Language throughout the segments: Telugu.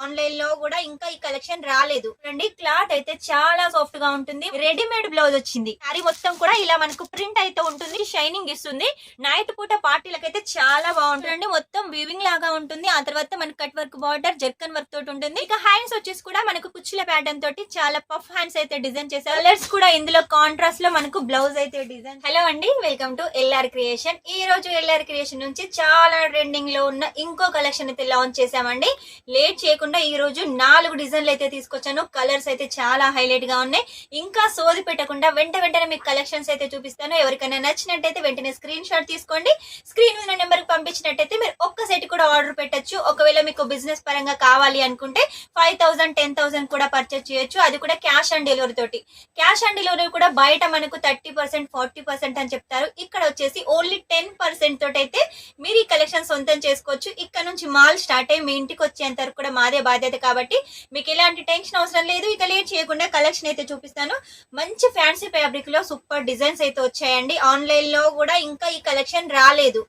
ఆన్లైన్ లో కూడా ఇంకా ఈ కలెక్షన్ రాలేదు. చూడండి క్లాత్ అయితే చాలా సాఫ్ట్ గా ఉంటుంది. రెడీమేడ్ బ్లౌజ్ వచ్చింది. శారీ మొత్తం కూడా ఇలా మనకు ప్రింట్ అయితే ఉంటుంది, షైనింగ్ ఇస్తుంది. నైట్ పూట పార్టీలకైతే చాలా బాగుంటుంది. మొత్తం వీవింగ్ లాగా ఉంటుంది. ఆ తర్వాత మనకి cut work border zircon work తోటి ఉంటుంది. ఇక హ్యాండ్స్ వచ్చేసి కూడా మనకు కుచ్చుల ప్యాటర్న్ తోటి చాలా పఫ్ హ్యాండ్స్ అయితే డిజైన్ చేశారు. కలర్స్ కూడా ఇందులో కాంట్రాస్ట్ లో మనకు బ్లౌజ్ అయితే డిజైన్. హలో అండి, వెల్కమ్ టు ఎల్ఆర్ క్రియేషన్. ఈ రోజు ఎల్ఆర్ క్రియేషన్ నుంచి చాలా ట్రెండింగ్ లో ఉన్న ఇంకో కలెక్షన్ అయితే లాంచ్ చేసామండి. లేట్ చేయకుండా ఈ రోజు 4 డిజైన్లు అయితే తీసుకొచ్చాను. కలర్స్ అయితే చాలా హైలైట్ గా ఉన్నాయి. ఇంకా సోది పెట్టకుండా వెంటనే మీకు కలెక్షన్స్ అయితే చూపిస్తాను. ఎవరికైనా నచ్చినట్టయితే వెంటనే స్క్రీన్ షాట్ తీసుకోండి. స్క్రీన్ మీద నెంబర్ కి పంపించినట్టయితే మీరు ఒక్క సెట్ కూడా ఆర్డర్ పెట్టచ్చు. ఒకవేళ మీకు బిజినెస్ పరంగా కావాలి అనుకుంటే 5000 10,000 కూడా పర్చేస్ చేయొచ్చు. అది కూడా క్యాష్ ఆన్ డెలివరీ తోటి. క్యాష్ ఆన్ డెలివరీ కూడా బయట మనకు 30% 40% అని చెప్తారు. ఇక్కడ వచ్చేసి ఓన్లీ 10% తోటి అయితే మీరు ఈ కలెక్షన్ సొంతం చేసుకోవచ్చు. ఇక్కడ నుంచి మాల్ స్టార్ట్ అయ్యి మీ ఇంటికి వచ్చేంత వరకు కూడా మాదే బాధ్యత కాబట్టి మీకు ఎలాంటి టెన్షన్ అవసరం లేదు. ఇక లేట్ చేయకుండా కలెక్షన్ అయితే చూపిస్తాను. మంచి ఫ్యాన్సీ ఫ్యాబ్రిక్ లో సూపర్ డిజైన్స్ అయితే వచ్చాయండి. ఆన్లైన్ లో కూడా ఇంకా ఈ కలెక్షన్ రాలేదు.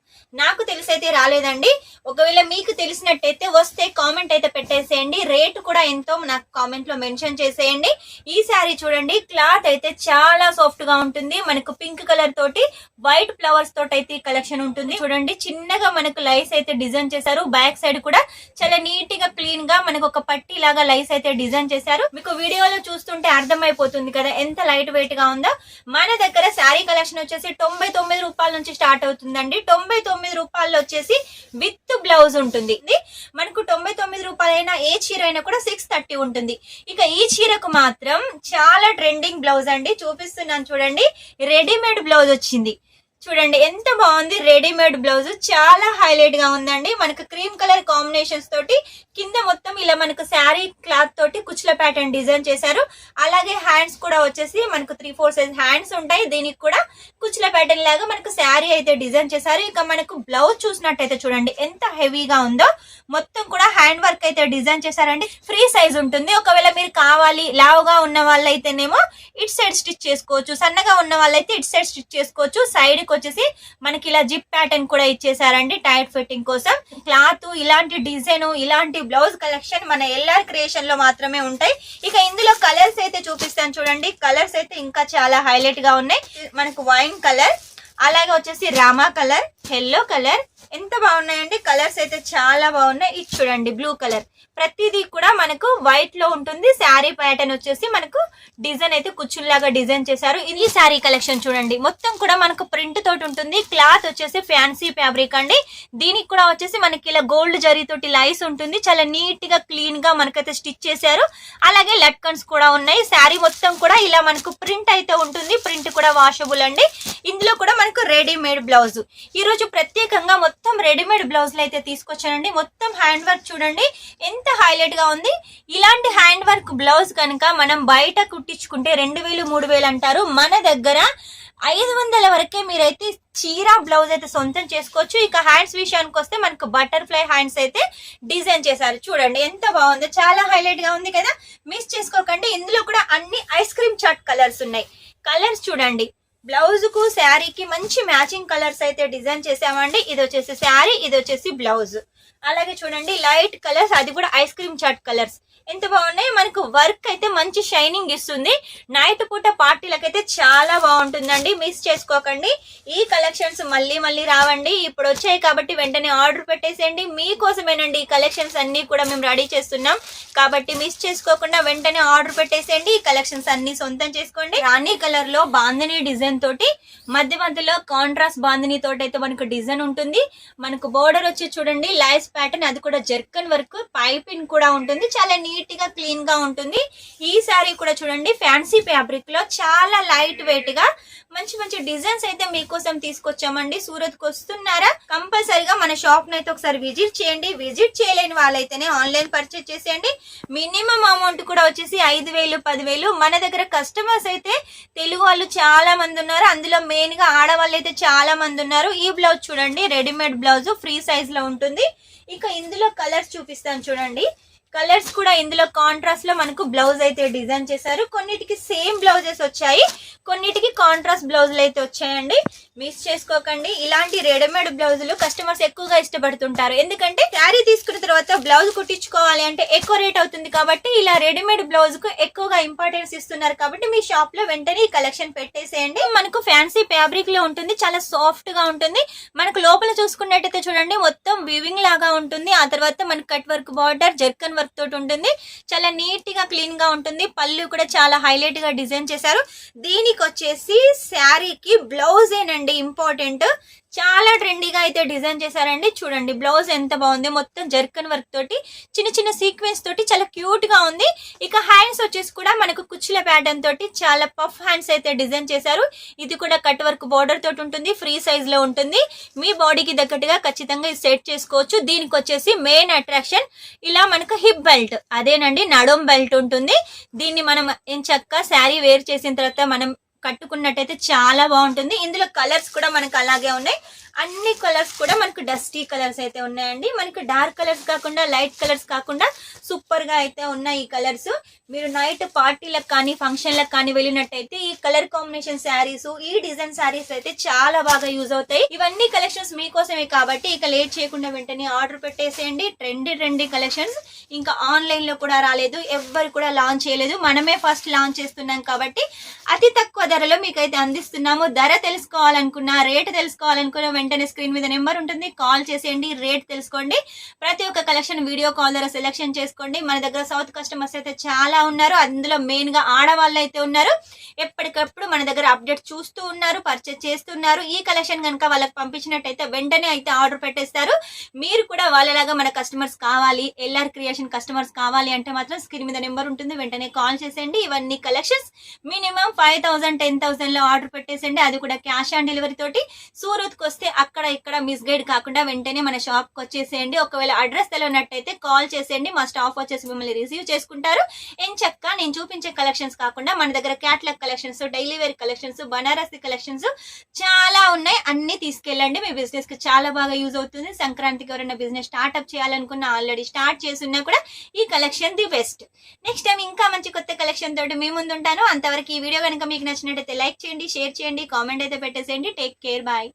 నాకు తెలిసి అయితే రాలేదండి. ఒకవేళ మీకు తెలిసినట్టయితే వస్తే కామెంట్ అయితే పెట్టేసేయండి. రేటు కూడా ఎంతో నాకు కామెంట్ లో మెన్షన్ చేసేయండి. ఈ శారీ చూడండి, క్లాత్ అయితే చాలా సాఫ్ట్ గా ఉంటుంది. మనకు పింక్ కలర్ తోటి వైట్ ఫ్లవర్స్ తోటి అయితే ఈ కలెక్షన్ ఉంటుంది. చూడండి చిన్నగా మనకు లైస్ అయితే డిజైన్ చేశారు. బ్యాక్ సైడ్ కూడా చాలా నీట్ గా క్లీన్ గా మనకు ఒక పట్టీ లాగా లైస్ అయితే డిజైన్ చేశారు. మీకు వీడియోలో చూస్తుంటే అర్థమైపోతుంది కదా ఎంత లైట్ వెయిట్ గా ఉందో. మన దగ్గర శారీ కలెక్షన్ వచ్చేసి 99 రూపాయల నుంచి స్టార్ట్ అవుతుందండి. 99 రూపాయలు వచ్చేసి విత్ బ్లౌజ్ ఉంటుంది. మనకు 99 రూపాయలైనా ఏ చీర అయినా కూడా 630 ఉంటుంది. ఇక ఈ చీరకు మాత్రం చాలా ట్రెండింగ్ బ్లౌజ్ అండి. చూపిస్తున్నాను చూడండి, రెడీమేడ్ బ్లౌజ్ వచ్చింది. చూడండి ఎంత బాగుంది. రెడీమేడ్ బ్లౌజ్ చాలా హైలైట్ గా ఉందండి. మనకు క్రీమ్ కలర్ కాంబినేషన్స్ తోటి కింద మొత్తం ఇలా మనకు శారీ క్లాత్ తోటి కుచ్చుల ప్యాటర్న్ డిజైన్ చేశారు. అలాగే హ్యాండ్స్ కూడా వచ్చేసి మనకు 3-4 సైజ్ హ్యాండ్స్ ఉంటాయి. దీనికి కూడా కుచ్చుల ప్యాటర్న్ లాగా మనకు శారీ అయితే డిజైన్ చేశారు. ఇక మనకు బ్లౌజ్ చూసినట్టయితే చూడండి ఎంత హెవీగా ఉందో. మొత్తం కూడా హ్యాండ్ వర్క్ అయితే డిజైన్ చేశారండి. ఫ్రీ సైజ్ ఉంటుంది. ఒకవేళ మీరు కావాలి లావుగా ఉన్న వాళ్ళైతేనేమో ఇటు సైడ్ స్టిచ్ చేసుకోవచ్చు, సన్నగా ఉన్న వాళ్ళైతే ఇటు సైడ్ స్టిచ్ చేసుకోవచ్చు. సైడ్ వచ్చేసి మనకి ఇలా జిప్ ప్యాటర్న్ కూడా ఇచ్చేసారండి టైట్ ఫిట్టింగ్ కోసం. క్లాత్ ఇలాంటి డిజైన్ ఇలాంటి బ్లౌజ్ కలెక్షన్ మన ఎల్ఆర్ క్రియేషన్ లో మాత్రమే ఉంటాయి. ఇక ఇందులో కలర్స్ అయితే చూపిస్తాను చూడండి. కలర్స్ అయితే ఇంకా చాలా హైలైట్ గా ఉన్నాయి. మనకు వైన్ కలర్, అలాగే వచ్చేసి రామా కలర్, ఎల్లో కలర్ ఎంత బాగున్నాయండి. కలర్స్ అయితే చాలా బాగున్నాయి. ఇది చూడండి బ్లూ కలర్. ప్రతిదీ కూడా మనకు వైట్ లో ఉంటుంది. శారీ ప్యాటర్న్ వచ్చేసి మనకు డిజైన్ అయితే కుచ్చుల్లాగా డిజైన్ చేశారు. ఇది శారీ కలెక్షన్ చూడండి, మొత్తం కూడా మనకు ప్రింట్ తోటి ఉంటుంది. క్లాత్ వచ్చేసి ఫ్యాన్సీ ఫ్యాబ్రిక్ అండి. దీనికి కూడా వచ్చేసి మనకి ఇలా గోల్డ్ జరీ తోటి లైస్ ఉంటుంది. చాలా నీట్ గా క్లీన్ గా మనకైతే స్టిచ్ చేశారు. అలాగే లట్కన్స్ కూడా ఉన్నాయి. శారీ మొత్తం కూడా ఇలా మనకు ప్రింట్ అయితే ఉంటుంది. ప్రింట్ కూడా వాషబుల్ అండి. ఇందులో కూడా మనకు రెడీమేడ్ బ్లౌజ్. ఈ రోజు ప్రత్యేకంగా మొత్తం రెడీమేడ్ బ్లౌజ్లు అయితే తీసుకొచ్చానండి. మొత్తం హ్యాండ్ వర్క్ చూడండి ఎంత హైలైట్ గా ఉంది. ఇలాంటి హ్యాండ్ వర్క్ బ్లౌజ్ కనుక మనం బయట కుట్టించుకుంటే 2000 3000 అంటారు. మన దగ్గర 500 వరకే మీరైతే చీర బ్లౌజ్ అయితే సొంతం చేసుకోవచ్చు. ఇక హ్యాండ్స్ విషయానికి వస్తే మనకు బటర్ఫ్లై హ్యాండ్స్ అయితే డిజైన్ చేశారు. చూడండి ఎంత బాగుందో, చాలా హైలైట్ గా ఉంది కదా. మిస్ చేసుకోకండి. ఇందులో కూడా అన్ని ఐస్ క్రీమ్ చాట్ కలర్స్ ఉన్నాయి. కలర్స్ చూడండి, బ్లౌజ్ కు శారీకి మంచి మ్యాచింగ్ కలర్స్ అయితే డిజైన్ చేసామండి. ఇది వచ్చేసి శారీ, ఇది వచ్చేసి బ్లౌజ్. అలాగే చూడండి లైట్ కలర్స్, అది కూడా ఐస్ క్రీమ్ చాట్ కలర్స్ ఎంత బాగున్నాయి. మనకు వర్క్ అయితే మంచి షైనింగ్ ఇస్తుంది. నైట్ పూట పార్టీలకైతే చాలా బాగుంటుందండి. మిస్ చేసుకోకండి. ఈ కలెక్షన్స్ మళ్ళీ రావండి. ఇప్పుడు వచ్చాయి కాబట్టి వెంటనే ఆర్డర్ పెట్టేసేయండి. మీకోసమేనండి ఈ కలెక్షన్స్ అన్ని కూడా మేము రెడీ చేస్తున్నాం కాబట్టి మిస్ చేసుకోకుండా వెంటనే ఆర్డర్ పెట్టేసేయండి. ఈ కలెక్షన్స్ అన్ని సొంతం చేసుకోండి. రాణి కలర్ లో బాందిని డిజైన్ తోటి మధ్యలో కాంట్రాస్ట్ బాందిని తోటి అయితే మనకు డిజైన్ ఉంటుంది. మనకు బోర్డర్ వచ్చి చూడండి లైస్ ప్యాటర్న్, అది కూడా జర్కన్ వర్క్, పైపింగ్ కూడా ఉంటుంది. చాలా నీట్ గా క్లీన్ గా ఉంటుంది. ఈ శారీ కూడా చూడండి ఫ్యాన్సీ ఫ్యాబ్రిక్ లో చాలా లైట్ వెయిట్ గా మంచి డిజైన్స్ అయితే మీకోసం తీసుకొచ్చామండి. సూరత్ కు వస్తున్నారా, కంపల్సరిగా మన షాప్ నైతే ఒకసారి విజిట్ చేయండి. విజిట్ చేయలేని వాళ్ళైతేనే ఆన్లైన్ పర్చేస్ చేసేయండి. మినిమం అమౌంట్ కూడా వచ్చేసి 5000 10,000. మన దగ్గర కస్టమర్స్ అయితే తెలుగు వాళ్ళు చాలా మంది ఉన్నారు. అందులో మెయిన్ గా ఆడవాళ్ళు అయితే చాలా మంది ఉన్నారు. ఈ బ్లౌజ్ చూడండి రెడీమేడ్ బ్లౌజ్ ఫ్రీ సైజ్ లో ఉంటుంది. ఇక ఇందులో కలర్స్ చూపిస్తాను చూడండి. కలర్స్ కూడా ఇందులో కాంట్రాస్ట్ లో మనకు బ్లౌజ్ అయితే డిజైన్ చేశారు. కొన్నిటికి సేమ్ బ్లౌజెస్ వచ్చాయి, కొన్నిటికి కాంట్రాస్ట్ బ్లౌజులు అయితే వచ్చాయండి. మిస్ చేసుకోకండి. ఇలాంటి రెడీమేడ్ బ్లౌజులు కస్టమర్స్ ఎక్కువగా ఇష్టపడుతుంటారు. ఎందుకంటే శారీ తీసుకున్న తర్వాత బ్లౌజ్ కుట్టించుకోవాలి అంటే ఎక్కువ రేట్ అవుతుంది కాబట్టి ఇలా రెడీమేడ్ బ్లౌజ్ కు ఎక్కువగా ఇంపార్టెన్స్ ఇస్తున్నారు కాబట్టి మీ షాప్ లో వెంటనే ఈ కలెక్షన్ పెట్టేసేయండి. మనకు ఫ్యాన్సీ ఫ్యాబ్రిక్ లో ఉంటుంది, చాలా సాఫ్ట్ గా ఉంటుంది. మనకు లోపల చూసుకున్నట్టయితే చూడండి మొత్తం వీవింగ్ లాగా ఉంటుంది. ఆ తర్వాత మనకు cut work border zircon work తోటి ఉంటుంది. చాలా నీట్ గా క్లీన్ గా ఉంటుంది. పళ్ళు కూడా చాలా హైలైట్ గా డిజైన్ చేశారు. దీనికి వచ్చేసి శారీకి బ్లౌజ్ ఏనండి ఇంపార్టెంట్. చాలా ట్రెండీగా అయితే డిజైన్ చేశారండి. చూడండి బ్లౌజ్ ఎంత బాగుంది, మొత్తం జర్కన్ వర్క్ తోటి చిన్న చిన్న సీక్వెన్స్ తోటి చాలా క్యూట్ గా ఉంది. ఇక హ్యాండ్స్ వచ్చేసి కూడా మనకు కుచ్చుల ప్యాటర్న్ తోటి చాలా పఫ్ హ్యాండ్స్ అయితే డిజైన్ చేశారు. ఇది కూడా కట్ వర్క్ బోర్డర్ తోటి ఉంటుంది, ఫ్రీ సైజ్ లో ఉంటుంది. మీ బాడీకి తగ్గట్టుగా ఖచ్చితంగా ఇది సెట్ చేసుకోవచ్చు. దీనికి వచ్చేసి మెయిన్ అట్రాక్షన్ ఇలా మనకు హిప్ బెల్ట్, అదేనండి నడుం బెల్ట్ ఉంటుంది. దీన్ని మనం ఎంచక్కా శారీ వేర్ చేసిన తర్వాత మనం కట్టుకున్నట్టయితే చాలా బాగుంటుంది. ఇందులో కలర్స్ కూడా మనకు అలాగే ఉన్నాయి. అన్ని కలర్స్ కూడా మనకు డస్టీ కలర్స్ అయితే ఉన్నాయండి. మనకు డార్క్ కలర్స్ కాకుండా లైట్ కలర్స్ కాకుండా సూపర్ గా అయితే ఉన్నాయి ఈ కలర్స్. మీరు నైట్ పార్టీలకు కానీ ఫంక్షన్లకు కానీ వెళ్ళినట్టయితే ఈ కలర్ కాంబినేషన్ శారీస్, ఈ డిజైన్ శారీస్ అయితే చాలా బాగా యూజ్ అవుతాయి. ఇవన్నీ కలెక్షన్స్ మీకోసమే కాబట్టి ఇక లేట్ చేయకుండా వెంటనే ఆర్డర్ పెట్టేసేయండి. ట్రెండీ కలెక్షన్స్ ఇంకా ఆన్లైన్ లో కూడా రాలేదు, ఎవ్వరు కూడా లాంచ్ చేయలేదు. మనమే ఫస్ట్ లాంచ్ చేస్తున్నాం కాబట్టి అతి తక్కువ ధరలో మీకైతే అందిస్తున్నాము. ధర తెలుసుకోవాలనుకున్నా, రేట్ తెలుసుకోవాలనుకున్నా వెంటనే స్క్రీన్ మీద నెంబర్ ఉంటుంది, కాల్ చేసేయండి, రేట్ తెలుసుకోండి. ప్రతి ఒక్క కలెక్షన్ వీడియో కాల్ ద్వారా సెలెక్షన్ చేసుకోండి. మన దగ్గర సౌత్ కస్టమర్స్ అయితే చాలా ఉన్నారు. అందులో మెయిన్ గా ఆడవాళ్ళు అయితే ఉన్నారు. ఎప్పటికప్పుడు మన దగ్గర అప్డేట్ చూస్తూ ఉన్నారు, పర్చేస్ చేస్తున్నారు. ఈ కలెక్షన్ కనుక వాళ్ళకి పంపించినట్టయితే వెంటనే అయితే ఆర్డర్ పెట్టేస్తారు. మీరు కూడా వాళ్ళలాగా మన కస్టమర్స్ కావాలి, ఎల్ఆర్ క్రియేషన్ కస్టమర్స్ కావాలి అంటే మాత్రం స్క్రీన్ మీద నెంబర్ ఉంటుంది, వెంటనే కాల్ చేసేయండి. ఇవన్నీ కలెక్షన్స్ మినిమం 5,000 10,000 లో ఆర్డర్ పెట్టేసండి. అది కూడా క్యాష్ ఆన్ డెలివరీ తోటి. సూరత్ కు వస్తే అక్కడ ఇక్కడ మిస్గైడ్ కాకుండా వెంటనే మన షాప్ కి వచ్చేసేయండి. ఒకవేళ అడ్రస్ తెలియనట్టయితే కాల్ చేసేయండి, మా స్టాఫ్ వచ్చేసి మిమ్మల్ని రిసీవ్ చేసుకుంటారు. ఎంచక్కా నేను చూపించే కలెక్షన్స్ కాకుండా మన దగ్గర catalogue collections, daily wear collections, Banarasi collections చాలా ఉన్నాయి. అన్ని తీసుకెళ్ళండి, మీ బిజినెస్ కి చాలా బాగా యూజ్ అవుతుంది. సంక్రాంతికి ఎవరైనా బిజినెస్ స్టార్ట్అప్ చేయాలనుకున్నా, ఆల్రెడీ స్టార్ట్ చేస్తున్నా కూడా ఈ collection the best. Next time ఇంకా మంచి కొత్త కలెక్షన్ తోటి మీ ముందు ఉంటాను. అంతవరకు ఈ వీడియో కనుక మీకు నచ్చినట్టయితే లైక్ చేయండి, షేర్ చేయండి, కామెంట్ అయితే పెట్టేసేయండి. Take care, bye.